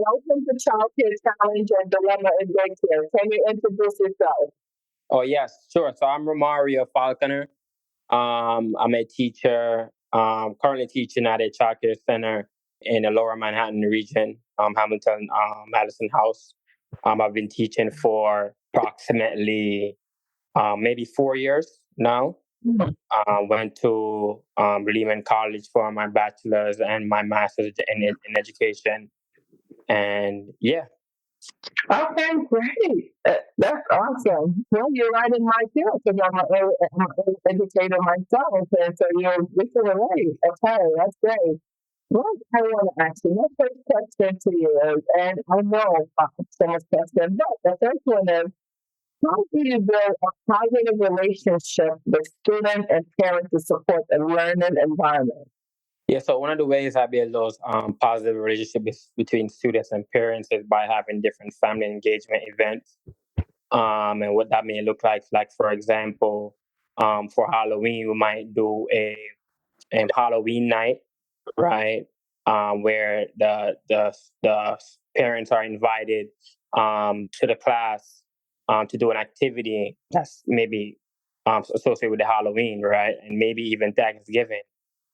welcome to Childcare Challenge and Dilemma in Daycare. Can you introduce yourself? Oh, yes, sure. So I'm Romario Falconer. I'm a teacher, currently teaching at a childcare center in the Lower Manhattan region, Hamilton, Madison House. I've been teaching for approximately maybe 4 years now. Mhm. Went to Lehman College for my bachelor's and my master's in education. And yeah. Okay, great. That's awesome. Well, you're right in my field because I'm an educator myself, and so you can relate. Okay, that's great. What I want to ask you, my first question to you is, and I know so much question, but the first one is, how do you build a positive relationship with students and parents to support the learning environment? Yeah, so one of the ways I build those positive relationships between students and parents is by having different family engagement events. And what that may look like for example, for Halloween, we might do a Halloween night, right? Where the parents are invited to the class to do an activity that's maybe associated with the Halloween, right? And maybe even Thanksgiving,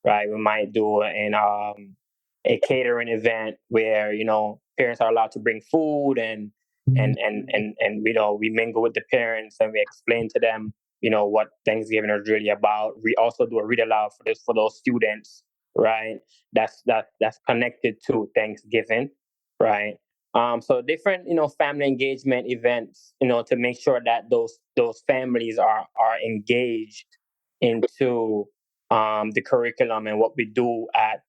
right? We might do a catering event where parents are allowed to bring food and we mingle with the parents and we explain to them what Thanksgiving is really about. We also do a read aloud for those students, right? That's connected to Thanksgiving, right? So different family engagement events, to make sure that those families are engaged into the curriculum and what we do at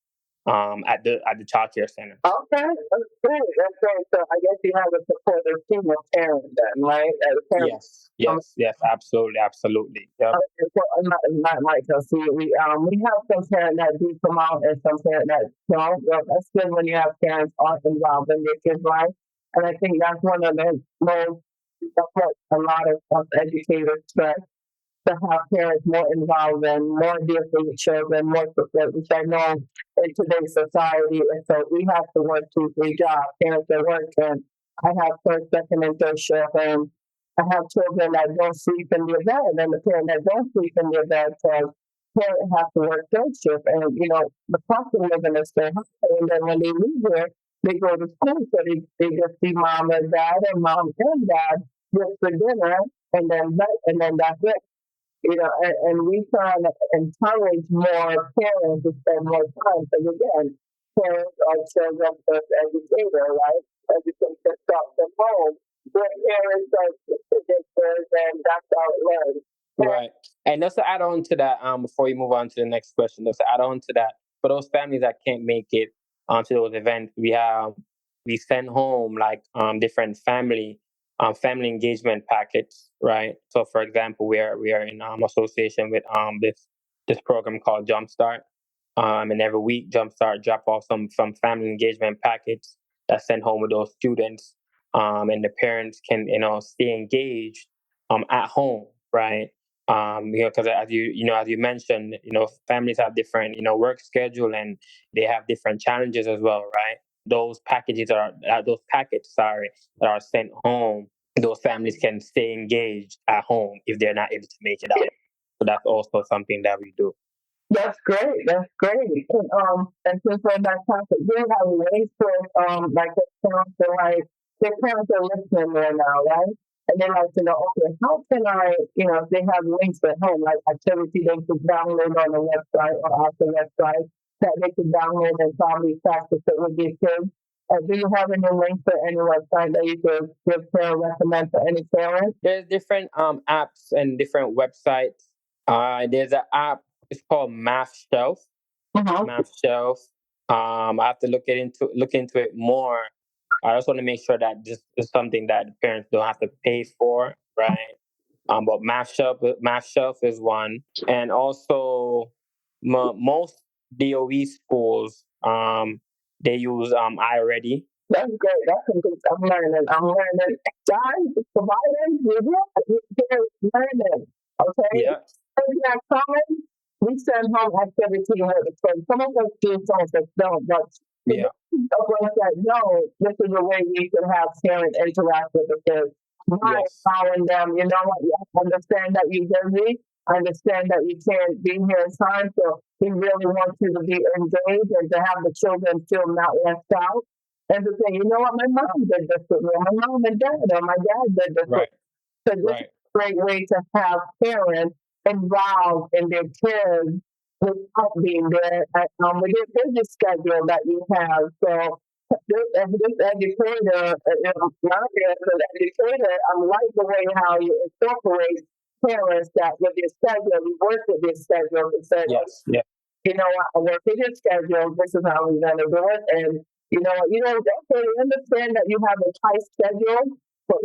the childcare center. Okay, that's great. That's great. So I guess you have a supportive team of parents then, right? The parents, Yes, yes, yes, absolutely, absolutely. Yep. okay, so not like us. We have some parents that do come out and some parents that don't. Well, that's good when you have parents are involved in your kids' life. And I think that's one of the most, that's what a lot of educators stress, to have parents more involved and more dear for your children, more support, which I know in today's society. And so we have to work two, three jobs. Parents that work, and I have first, second, and third shift, and I have children that don't sleep in their bed, and the parent that don't sleep in their bed, so parents have to work third shift. And the cost of living is so high, and then when they leave here, they go to school, so they just see mom and dad, and mom and dad just for dinner, and then that's it. And we try to encourage more parents to spend more time. Because again, parents are children's first educator, right? Education starts at home. Where parents are predictors, and that's how it learns. Right. And just to add on to that, before you move on to the next question, just to add on to that, for those families that can't make it to those events, we send home like different family engagement packets, right? So for example, we are in association with this program called Jumpstart. And every week Jumpstart drop off some family engagement packets that sent home with those students. And the parents can stay engaged at home, right? Because as you mentioned, families have different work schedule and they have different challenges as well, right? Those packets, sorry, that are sent home, those families can stay engaged at home if they're not able to make it out. So that's also something that we do. That's great. That's great. And since we're in that topic, we have ways for like the parents are like their parents are listening there now, right? And they like to know, okay, how can I, if they have links at home, like activity they could download on the website or off the website that they could download and probably practice it with their kids. Do you have any links for any website that you could give to recommend for any parents? There's different apps and different websites. There's an app. It's called Math Shelf. Uh-huh. Math Shelf. I have to look into it more. I just want to make sure that this is something that the parents don't have to pay for, right? But Math Shelf is one, and also most DOE schools they use iReady. That's great. That's something I'm learning. I'm learning. Guys, providers, they're learning. Okay? Yeah, Things are coming. we send home activity with the kids. Some of us do, some of us don't, but the Yeah. of us that know this is a way we can have parents interact with the kids. By Yes. allowing them, you know what, you understand that you're busy, understand that you can't be here in time, so we really want you to be engaged and to have the children feel not left out. And to say, you know what, my mom did this with me, or my mom and dad, or my dad did this with Right. me. So this is Right. a great way to have parents involved in their kids without being there with your busy schedule that you have. So this educator, Romario as an educator, I like the way how you incorporate parents that with your schedule, you work with your schedule and say, Yes. Yeah. you know what, I work with your schedule, this is how we're gonna do it. And you know what, okay, understand that you have a tight schedule, but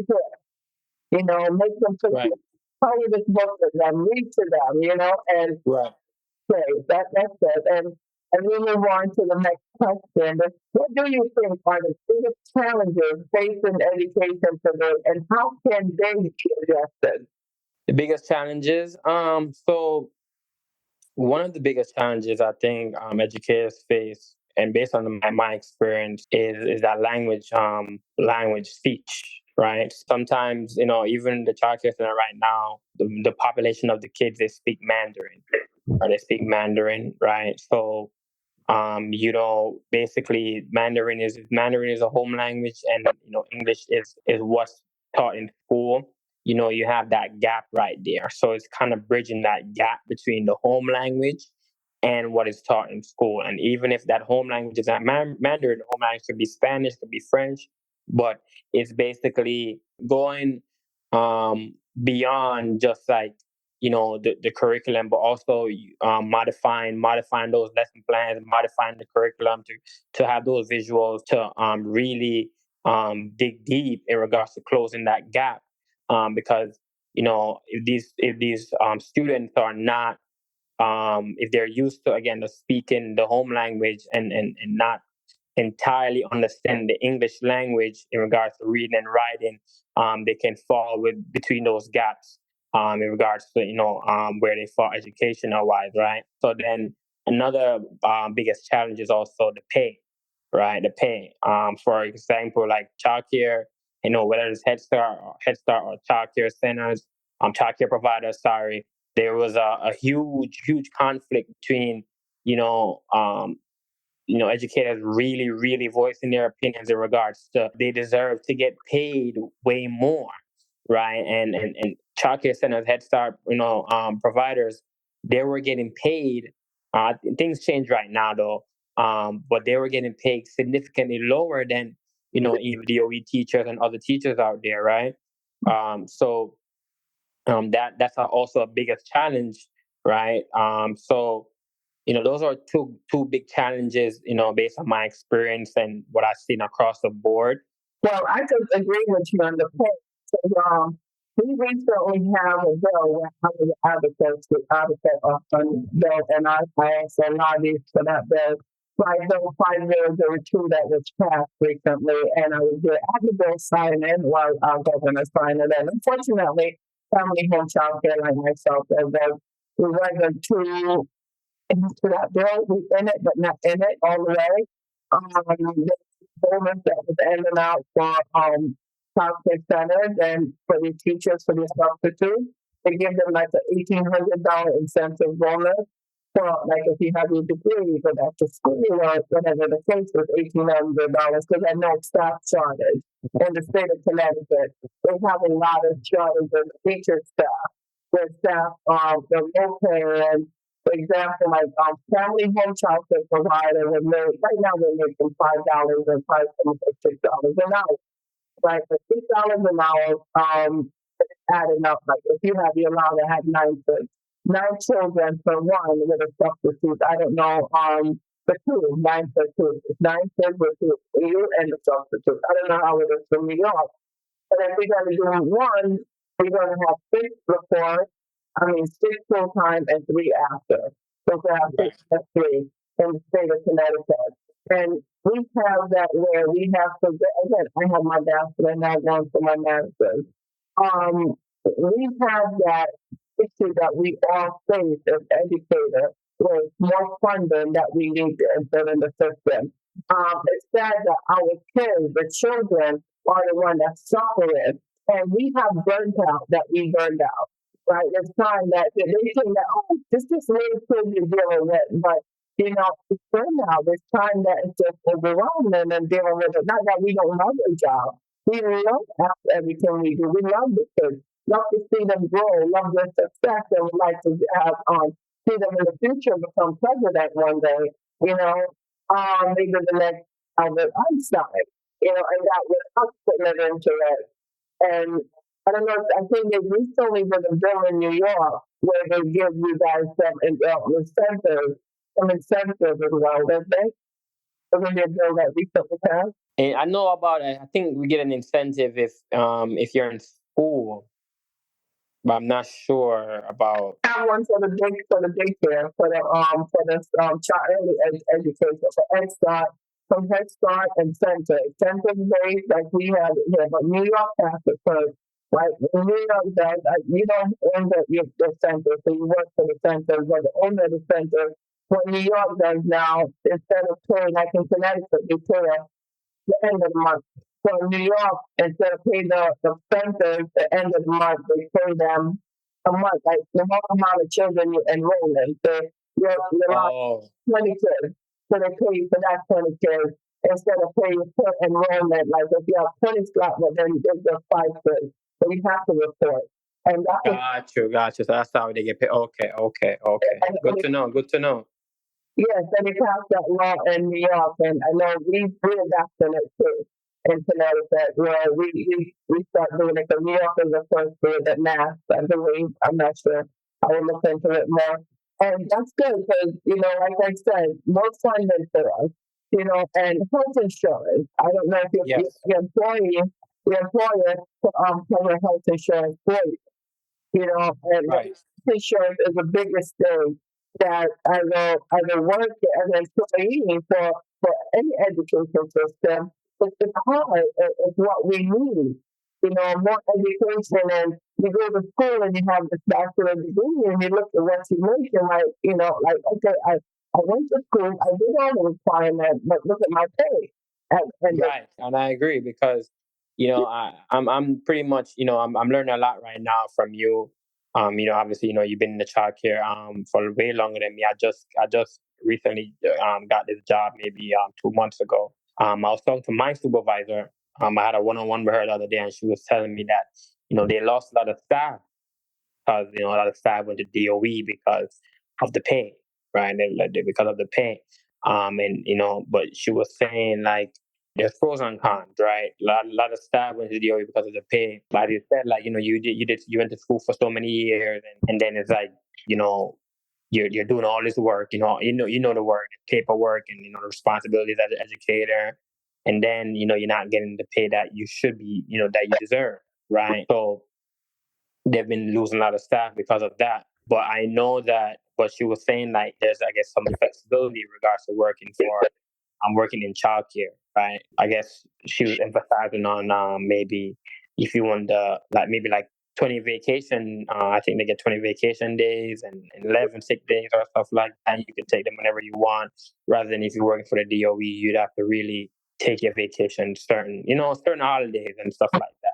you know, make them put Right. follow this book with them, read to them, you know, and Right. say that's it. And we move on to the next question. What do you think are the biggest challenges facing education today, and how can they be addressed? The biggest challenges. So one of the biggest challenges I think educators face, and based on my experience, is that language speech. Right. Sometimes, even the childcare center right now, the population of the kids, they speak Mandarin, or they speak Mandarin. Right. So basically Mandarin is a home language, and English is what's taught in school. You have that gap right there, so it's kind of bridging that gap between the home language and what is taught in school. And even if that home language is not Mandarin, the home language could be Spanish, could be French, but it's basically going beyond just like the curriculum, but also modifying those lesson plans, modifying the curriculum to have those visuals to really dig deep in regards to closing that gap. Because if these students are not if they're used to, again, to speaking the home language, and not entirely understand the English language in regards to reading and writing, they can fall with between those gaps in regards to where they fall educational wise, right? So then another biggest challenge is also the pay, right? The pay. For example, like childcare, whether it's Head Start or childcare centers, childcare providers. Sorry, there was a huge conflict between you know um, educators really, really voicing their opinions in regards to they deserve to get paid way more, right? And childcare centers, Head Start, providers, they were getting paid. Things change right now though, but they were getting paid significantly lower than even DOE teachers and other teachers out there, right? So that's also a biggest challenge, right? So those are two big challenges, based on my experience and what I've seen across the board. Well, I just agree with you on the point. So, we recently have a bill where I was advocate of a bill, and I also lobbied for that bill. Bill 5002 that was passed recently, and I was there at the bill signing while our governor signed it. And unfortunately, family home child care like myself, we wasn't too into that bill. We in it, but not in it all the way. The bonus that was ending out for childcare centers and for the teachers for the substitutes. They give them like an $1,800 incentive bonus. So like if you have your degree, go back to school or whatever the case is, $1,800 because I know staff shortage in the state of Connecticut. They have a lot of shortage of teacher staff. Where staff the low pay, for example, like family home childcare provider would make right now they're making $5 and $6 an hour. Right, for $6 an hour, adding up. Like if you have your allowed to have nine children for one with a substitute. I don't know, for two, nine for two. It's 9 kids with two, you and the substitute. I don't know how it is from New York. But if we're going to do one, we're going to have six full time and three after. So we have six and three in the state of Connecticut. And we have that where we have to, again, I have my bachelor and now going for my master's. We have that issue that we all face as educators with more funding that we need to input in the system. It's sad that our kids, the children, are the one that's suffering, and we have burnt out that we burned out. Right? It's time that they think that this is really kids you're dealing with, but it's burnout. It's time that it's just overwhelming and dealing with it. Not that we don't love the job. We love everything we do. We love the kids. Love to see them grow. Love their success, and would like to have see them in the future become president one day. Maybe the next Albert Einstein. And that with us putting it into it. And I don't know. I think they recently did a bill in New York where they give you guys some incentives as well, don't they? Isn't there a bill that recently passed? And I know about it. I think we get an incentive if you're in school, but I'm not sure about. I have one for the daycare for the child early education for Head Start, from Head Start and Center. Center based like we have it here, but New York has it first. Right, New York does. You don't own the center, so you work for the center, but the owner of the center. What New York does now, instead of paying, like in Connecticut, they pay at the end of the month. So in New York, instead of paying the centers at the end of the month, they pay them a month, like the whole amount of children you enroll in. So you're like 20 kids. So they pay you for that 20 kids instead of paying per enrollment. Like if you have 20 slots, but then there's just 5 kids. So you have to report. And that's Got you. So that's how they get paid. Okay. Good to know. Yes, and they passed that law in New York, and I know we're adapting it too in Connecticut, where we start doing it. Because New York is the first state that mass, I believe. I'm not sure. I will look into it more. And that's good because, like I said, more funding for us, and health insurance. I don't know if your employer cover health insurance for you, and Right. health insurance is the biggest thing that as a worker, as an employee for any education system, it's hard. It's what we need. More education, and you go to school and you have this bachelor's degree, and you look at what you make, and okay, I went to school, I did all the requirements, but look at my pay. Right, and I agree because I'm pretty much I'm learning a lot right now from you. Obviously you've been in the childcare for way longer than me. I just recently got this job maybe 2 months ago. I was talking to my supervisor. I had a one-on-one with her the other day, and she was telling me that they lost a lot of staff because a lot of staff went to DOE because of the pay, right? Because of the pay. But she was saying like there's pros and cons, right? A lot of staff went to DOE because of the pay. Like you said, like you went to school for so many years, and then it's like you're doing all this work, the work, the paperwork, and the responsibilities as an educator, and then you're not getting the pay that you should be, that you deserve, right? So they've been losing a lot of staff because of that. But I know that what she was saying, like there's I guess some flexibility in regards to working for I'm working in childcare, right? I guess she was emphasizing on maybe if you want maybe like 20 vacation, I think they get 20 vacation days and 11 sick days or stuff like that. And you can take them whenever you want, rather than if you're working for the DOE, you'd have to really take your vacation certain holidays and stuff like that.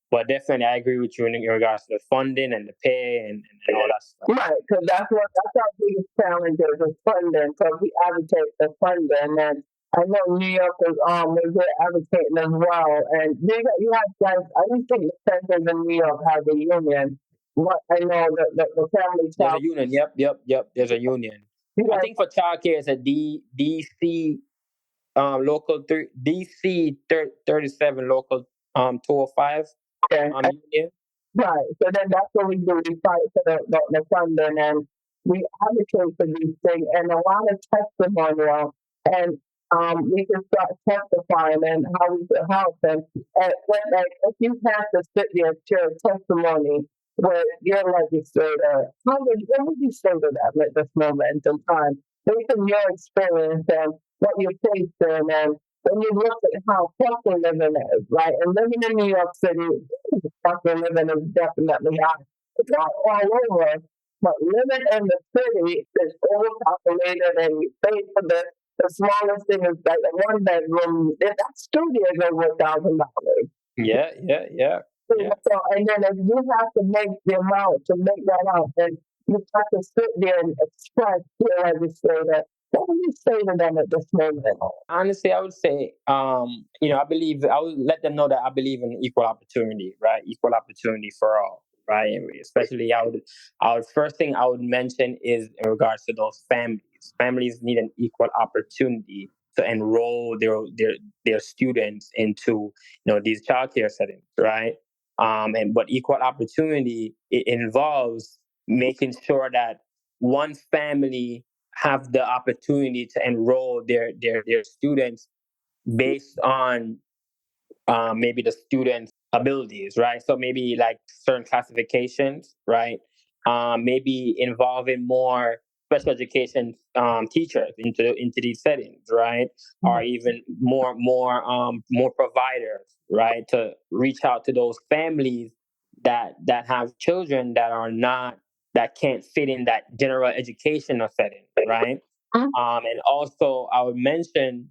But definitely, I agree with you in regards to the funding and the pay and all that stuff. Right, because that's our biggest challenge is funding. Because we advocate for funding, and I know New York is advocating as well. And you have guys. I don't think the centers in New York have a union. What I know the family There's a union. Yep. There's a union. I think for childcare it's a DC local DC 37 local 205 union. Right. So then that's what we do. We fight for the funding, and we advocate for these things, and a lot of testimonial, and we can start testifying and how we can help. And if you have to sit there to share testimony with your legislator, what would you say to them at this moment in time, based on your experience and what you're facing, and when you look at how tough living is, right? And living in New York City, cost of living is definitely high. it's not all over, but living in the city is overpopulated and you pay for the smallest thing is like a one bedroom. That studio is over $1,000. Yeah, yeah, yeah, yeah. So, and then if you have to make the amount to make that out, and you have to sit there and express your legislator, what do you say to them at this moment? Honestly, I would say, I would let them know that I believe in equal opportunity, right? Equal opportunity for all, right? And especially, first thing I would mention is in regards to those families. Families need an equal opportunity to enroll their students into, these childcare settings, right? And but equal opportunity, it involves making sure that one family have the opportunity to enroll their students based on maybe the students' abilities, right? So maybe like certain classifications, right? Maybe involving more special education teachers into these settings, right? Or even more providers, right? To reach out to those families that have children that can't fit in that general educational setting, right? And also I would mention,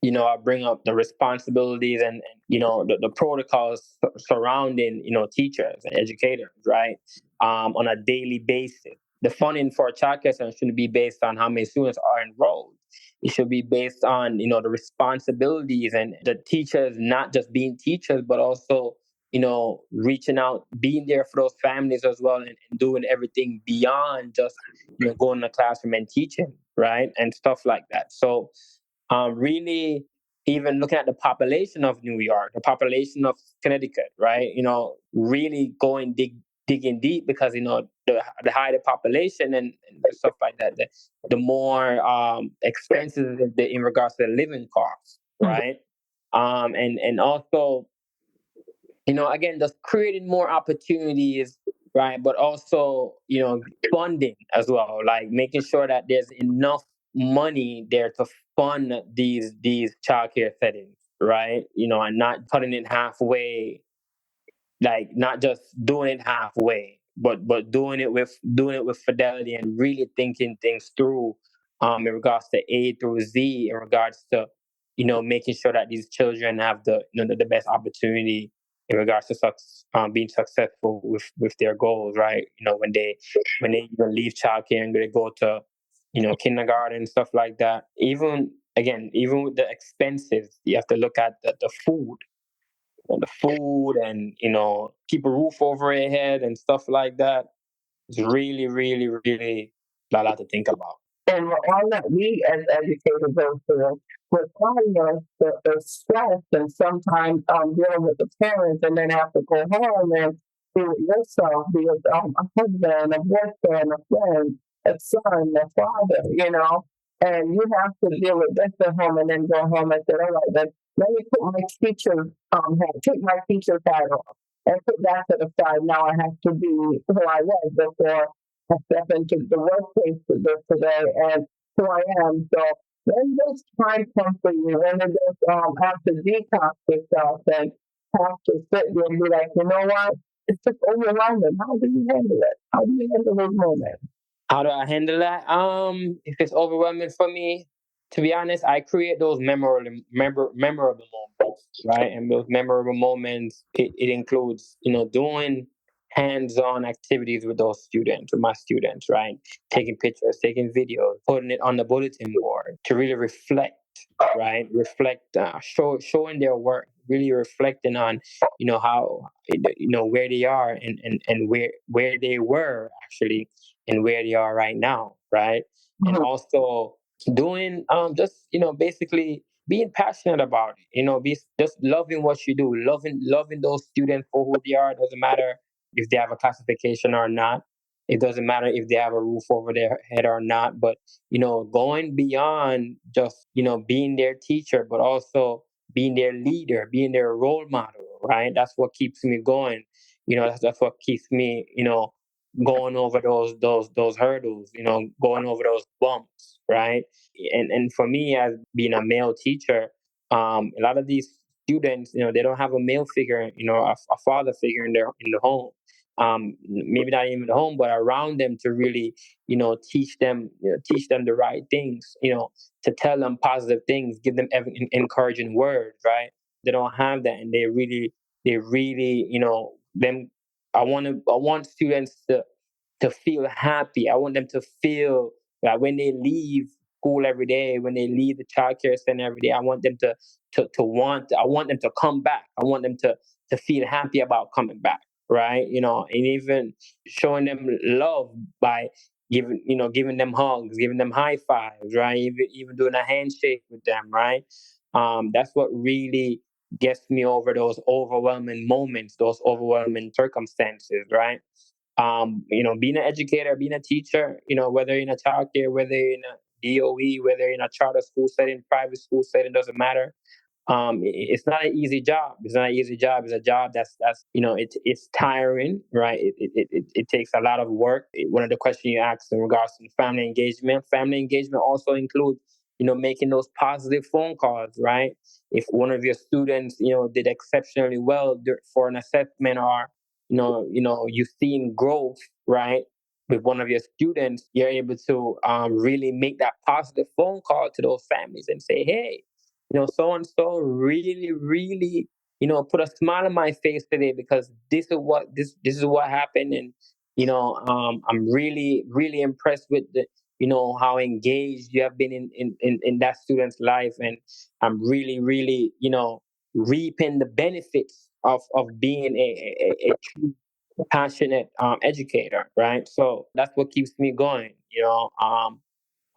I bring up the responsibilities and the protocols surrounding teachers and educators, right? On a daily basis. The funding for a childcare center shouldn't be based on how many students are enrolled. It should be based on the responsibilities and the teachers not just being teachers, but also reaching out, being there for those families as well, and doing everything beyond just going to the classroom and teaching, right, and stuff like that. So really, even looking at the population of New York, the population of Connecticut, right? Really digging deep, because the higher the population and stuff like that, the more expensive in regards to the living costs, right? And also, again, just creating more opportunities, right? But also, funding as well, like making sure that there's enough money there to fund these childcare settings, right? And not cutting it halfway, like not just doing it halfway, but doing it with fidelity and really thinking things through, in regards to A through Z, in regards to making sure that these children have the best opportunity in regards to being successful with their goals, right? When they even leave childcare and they go to kindergarten and stuff like that. Even with the expenses, you have to look at the food and keep a roof over your head and stuff like that. It's really, really, really a lot to think about. And all that we as educators go through require the stress and sometimes dealing with the parents and then have to go home and be with yourself, be with a husband, a boyfriend, a friend, a son, a father, and you have to deal with this at home and then go home and say, all right, then let me put my take my teacher's hat off and put that to the side. Now I have to be who I was before I step into the workplace today and who I am. So when those time comes for you, when you just have to detox yourself and have to sit there and be like, you know what? It's just overwhelming. How do you handle it? How do you handle those moments? How do I handle that? If it's overwhelming for me, to be honest, I create those memorable moments, right? And those memorable moments, it includes, doing hands-on activities with my students, right? Taking pictures, taking videos, putting it on the bulletin board to really reflect, right? Showing their work, really reflecting on, how, where they are and where they were actually and where they are right now, right? And also doing just basically being passionate about it, be just loving what you do, loving those students for who they are. It doesn't matter if they have a classification or not. It doesn't matter if they have a roof over their head or not. But going beyond just being their teacher, but also being their leader, being their role model, right? That's what keeps me going. That's what keeps me going over those hurdles, going over those bumps, right? And for me, as being a male teacher, a lot of these students, they don't have a male figure, a father figure in the home. maybe not even at home, but around them to really, teach them the right things, to tell them positive things, give them encouraging words, right? They don't have that, and they really, them. I want students to feel happy. I want them to feel that when they leave school every day, when they leave the childcare center every day, I want them I want them to come back. I want them to feel happy about coming back, right? And even showing them love by giving them hugs, giving them high fives, right? Even doing a handshake with them, right? That's what really gets me over those overwhelming moments, those overwhelming circumstances, right? Being an educator, being a teacher, whether in a childcare, whether in a DOE, whether in a charter school setting, private school setting, doesn't matter. It's not an easy job. It's not an easy job. It's a job that's it's tiring, right? It takes a lot of work. One of the questions you asked in regards to family engagement also includes making those positive phone calls, right? If one of your students did exceptionally well for an assessment, or you've seen growth, right, with one of your students, you're able to really make that positive phone call to those families and say, hey, so and so really, really, put a smile on my face today, because this is what happened, and I'm really, really impressed with how engaged you have been in that student's life, and I'm really, really, reaping the benefits of being a true passionate educator, right? So that's what keeps me going,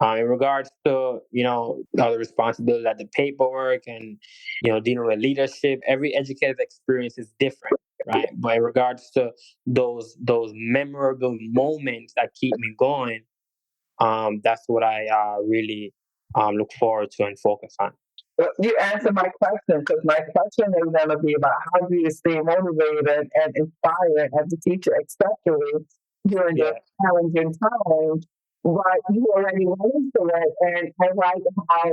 in regards to the responsibility, like the paperwork, and dealing with leadership. Every educative experience is different, right? But in regards to those memorable moments that keep me going, that's what I really look forward to and focus on. Well, you answered my question, because my question is going to be about how do you stay motivated and inspired as a teacher, especially during Yeah, the challenging times. But you already went into it, and I like how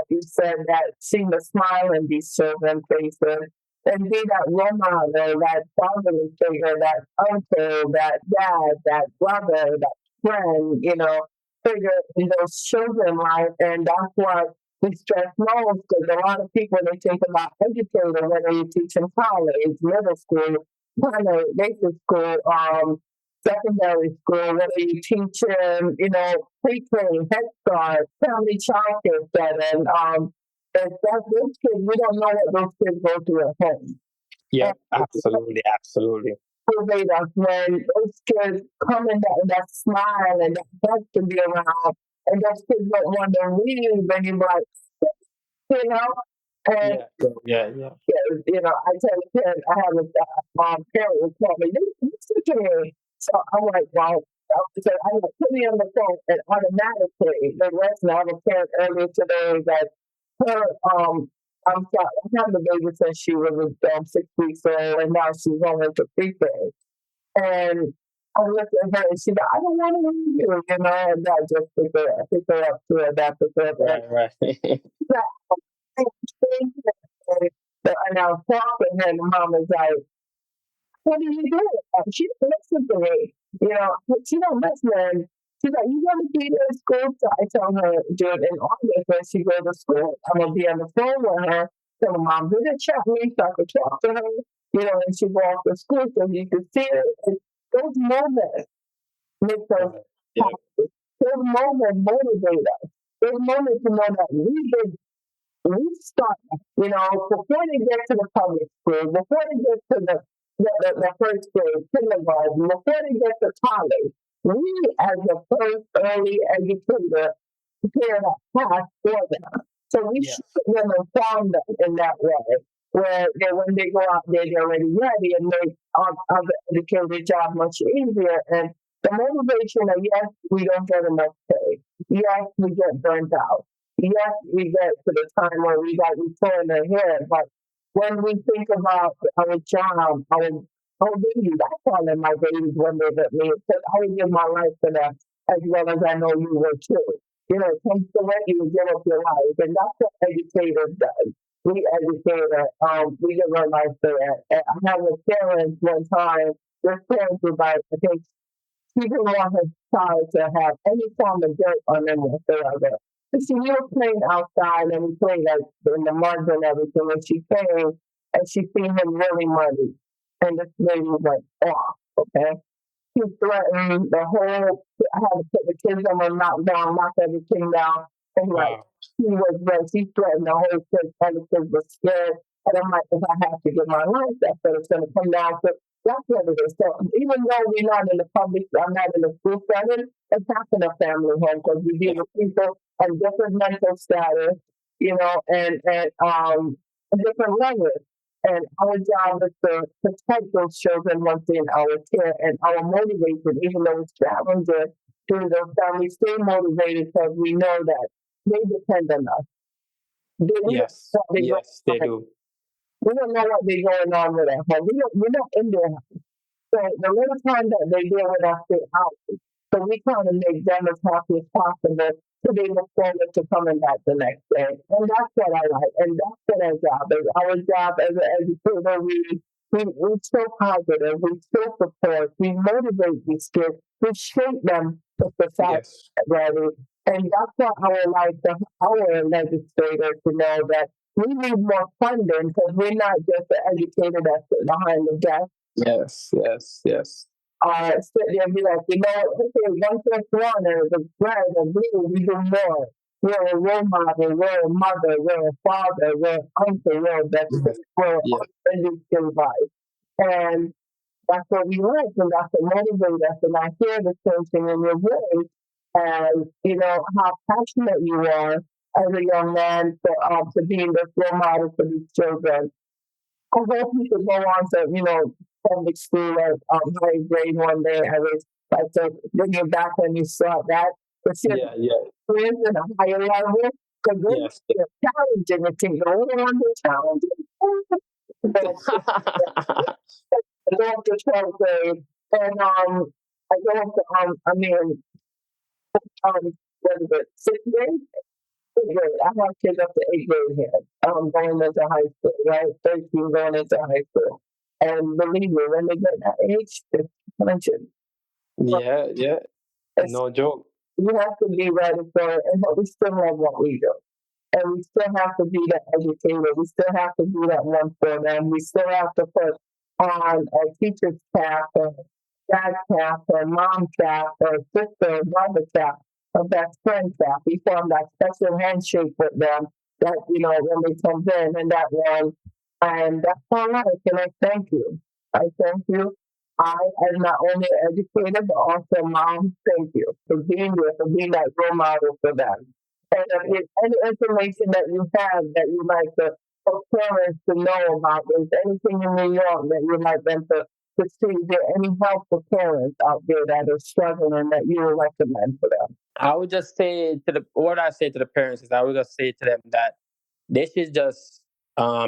you said that seeing the smile in these children's faces and be that role model, that fatherly figure, that uncle, that dad, that brother, that friend, figure in those children's life, and that's what we stress most, because a lot of people, they think about educating, whether you teach in college, middle school, primary, basic school, secondary school, whether you teach in, pre-K, Head Start, family childcare setting. If that's those kids, we don't know what those kids go through at home. yeah, And absolutely, absolutely. motivate us when those kids come in that smile and that best to be around, and those kids don't want to leave, and you're like, you know. And Yeah, yeah, yeah, I tell the kids, I have a parent who called me, listen to me. So I'm like, well, I'm like, put me on the phone, and automatically the rest. And I have a parent earlier today that her I'm sorry, I had the baby since she was 6 weeks old, and now she's going into pre-K. And I looked at her and she said, I don't want to leave you, and I just pick her up to her, that pick her up. right, right. And I was talking, and the mom was like, what are you doing? She didn't listen to me. She don't listen. She's like, you going to be there in school? So I tell her, do it in August when she goes to school. I'm going to be on the phone with her. So my mom didn't chat me so I could talk to her, and she go off to school so you can see her. And those moments make us Yeah, happy. Those moments motivate us. Those moments to know that we start, before they get to the public school, before they get to the first grade, kindergarten, before they get to college, we as the first early educator prepare that path for them. So we yeah, should them inform them in that way, where when they go out there, they're already ready and make other educated job much easier. And the motivation of, yes, we don't get enough pay. Yes, we get burnt out. Yes, we get to the time where we got we pulling our hair. But when we think about our job, our babies, I call them my babies when they get me, because I would give my life for them as well as I know you will too. It comes to when you give up your life, and that's what educators does. We educate, we give our life for that. And I have a parent one time your parents would like, okay, she didn't want her child to have any form of dirt on them whatsoever. So she was playing outside and we played like in the mud and everything, and she came and she seen him really muddy. And this lady went off, okay? He threatened the whole. I had to put the kids on and knock everything down. And like Wow. he was like, he threatened the whole kids, and the kids were scared. And I'm like, if I have to give my life, that's what it's going to come down to. That's what it is. So even though we're not in the public, I'm not in the school setting, it's happened a family home because we deal Yeah. with people of different mental status, and different levels. And our job is to protect those children once they're in our care, and our motivation, even though it's challenging, to those families stay motivated because we know that they depend on us. We don't Yes. know what they go Yes, they on. do. We don't know what they're going on with us. We're not in their house. So the little time that they deal with us, they're out. So we try to make them as happy as possible so they look forward to coming back the next day. And that's what I like. And that's what our job is. Our job as an educator, we so positive, we so support, we motivate these kids, we shape them to society Yes. ready. And that's what I would like our legislators to know that we need more funding because we're not just the educator that's behind the desk Yes. Yes. Yes. sit there and be like, okay, 1 plus 1 is a bread and blue, we do more. We're a role model, we're a mother, we're a father, we're an uncle, we're a best friend, Yes. we're Yes. a life. And that's what we like, and that's what motivates us. And I hear the same thing in your voice, and how passionate you are as a young man to being this role model for these children. I hope you could go on to, public school at high grade one day. I was like to bring you back when you saw that. But see, Yeah. Yeah. friends at a higher level, because Yes. they're challenging and things go on, they're challenging. But I go up to 12th grade, and I go up to, what is it, 6th grade? 8th grade. I have kids up to 8th grade here. Going into high school, right? 13 going into high school. And believe me, when they get that age, it's punching. Yeah. Yeah. It's, No joke. you have to be ready for it, but we still love what we do. And we still have to be that educator. We still have to be that one for them. We still have to put on a teacher's cap or dad cap or mom cap or sister or brother cap or best friend cap. We form that special handshake with them that, when they come in and that one. And that's all right. And I thank you. I thank you. I, as not only an educator, but also mom, thank you for being there, for being that role model for them. And if there's any information that you have that you like for parents to know about, there's anything in New York that you'd like them to see, is there any help for parents out there that are struggling that you would recommend for them? I would just say what I say to the parents is I would just say to them that they should just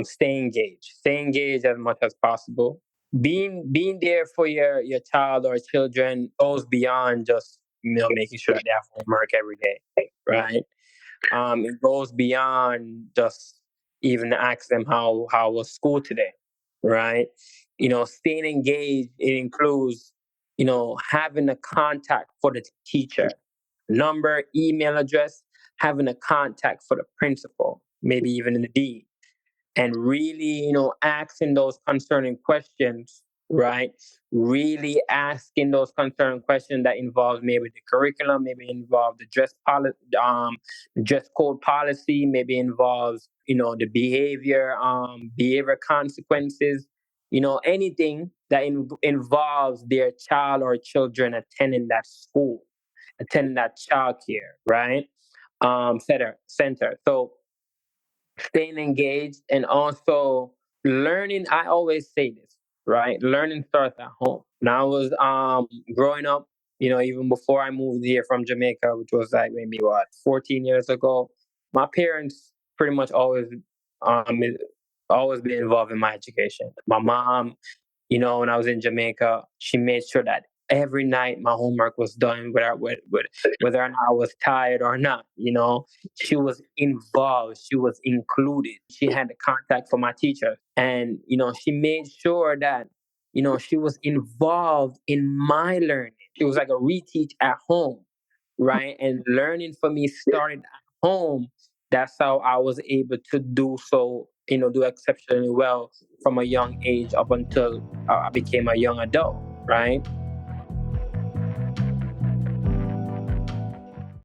stay engaged as much as possible. Being there for your child or children goes beyond just making sure that they have homework every day, right? It goes beyond just even ask them how was school today, right? Staying engaged, it includes having a contact for the teacher, number, email address, having a contact for the principal, maybe even the dean, and really, asking those concerning questions, right? Really asking those concerning questions that involves maybe the curriculum, maybe involve the dress code policy, maybe involves, the behavior consequences, anything that involves their child or children attending that school, attending that childcare, right? Center. So staying engaged and also learning. I always say this, right? Learning starts at home. When I was growing up, even before I moved here from Jamaica, which was like maybe 14 years ago, my parents pretty much um always been involved in my education. My mom, when I was in Jamaica, she made sure that every night my homework was done, whether or not I was tired or not. She was involved, she was included, she had the contact for my teacher, and she made sure that she was involved in my learning. She was like a reteach at home, right? And learning for me started at home. That's how I was able to do so, do exceptionally well from a young age up until I became a young adult, right?